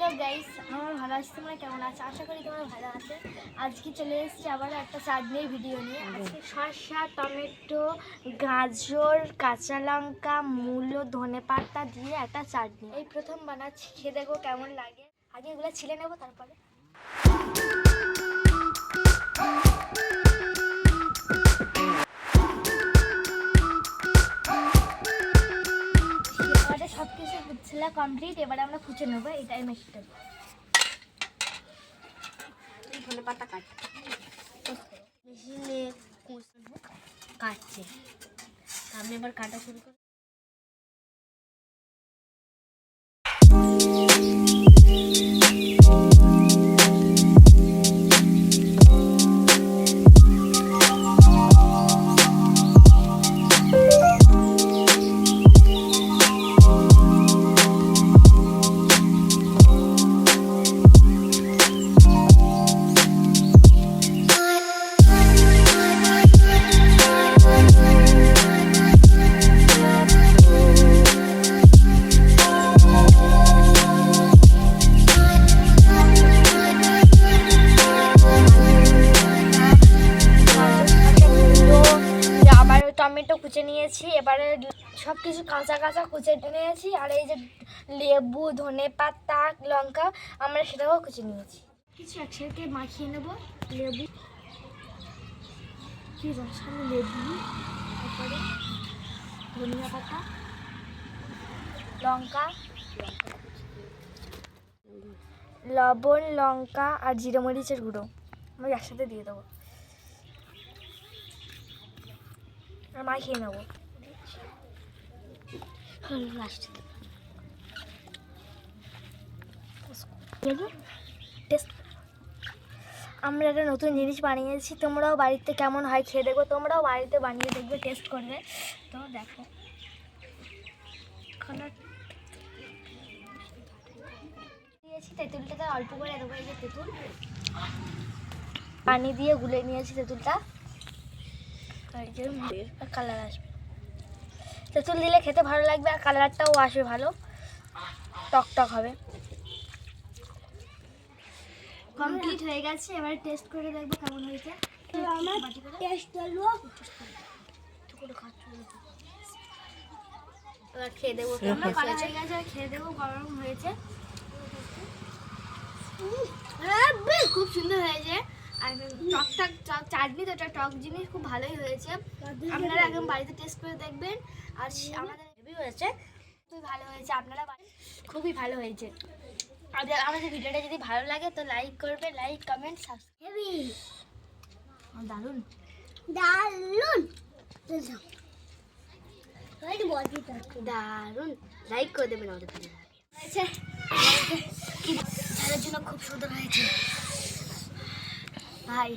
Hello guys, আমার ভালো আছি। তোমরা কেমন আছো? আশা করি তোমরা ভালো আছো। আজকে চলে এসেছি আবার একটা চাটনির ভিডিও নিয়ে। আজকে শসা, টমেটো, গাজর, কাঁচা লঙ্কা, মূলো, ধনেপাতা দিয়ে একটা চাটনি। এই প্রথম বানাচ্ছি, খেয়ে দেখবো কেমন লাগে। আগে এগুলো ছিলে নেবো, তারপরে সব কিছু ছেলা কমপ্লিট। এবারে আমরা কুচে নেবো, এটাই মেশিনটা। ধনে পাতা মেশিনে কাটছে, আমি এবার কাটা শুরু করি। টমেটো কুচে নিয়েছি, এবারে সব কিছু কাঁচা কাঁচা কুচে নিয়েছি। আর এই যে লেবু, ধনে পাতা, লঙ্কা আমরা সেটাও কুচে নিয়েছি। কিছু একসাথে মাখিয়ে নেব। লেবু কি রসালো, লেবু, তারপরে ধনিয়া পাতা, লঙ্কা, লবণ, লঙ্কা আর জিরে মরিচের গুঁড়ো আমি একসাথে দিয়ে দেবো আর মাখিয়ে নেবো। আমরা একটা নতুন জিনিস বানিয়েছি, তোমরাও বাড়িতে কেমন হয় খেয়ে দেখো। তোমরাও বাড়িতে বানিয়ে দেখবে, টেস্ট করবে। তো দেখো, দিয়েছি তেঁতুলটাতে অল্প করে দেবো। এই যে তেঁতুল পানি দিয়ে গুলে নিয়েছি তেঁতুলটা, কালার আসবে। তেঁতুল দিলে খেতে ভালো লাগবে আর কালারটাও আসবে ভালো, টক টক হবে। কমপ্লিট হয়ে গেছে, এবার টেস্ট করে দেখবো কেমন হয়েছে। এবার খেয়ে দেবো, হয়ে গেছে, খেয়ে দেবো গরম হয়েছে। খুব সুন্দর হয়েছে। আর টক টক চাটনি, তো একটা টক জিনিস খুব ভালোই হয়েছে। আপনারা একদম বাড়িতে টেস্ট করে দেখবেন। আর আমাদের হেভি হয়েছে, খুবই ভালো হয়েছে। আপনারা খুবই ভালো হয়েছে। আর আমাদের ভিডিওটা যদি ভালো লাগে তো লাইক করবে, লাইক কমেন্ট সাবস্ক্রাইব। দারুণ দারুণ দারুণ, লাইক করে দেবেন আমাদের ভিডিও। হয়েছে জন্য খুব সুন্দর হয়েছে ভাই।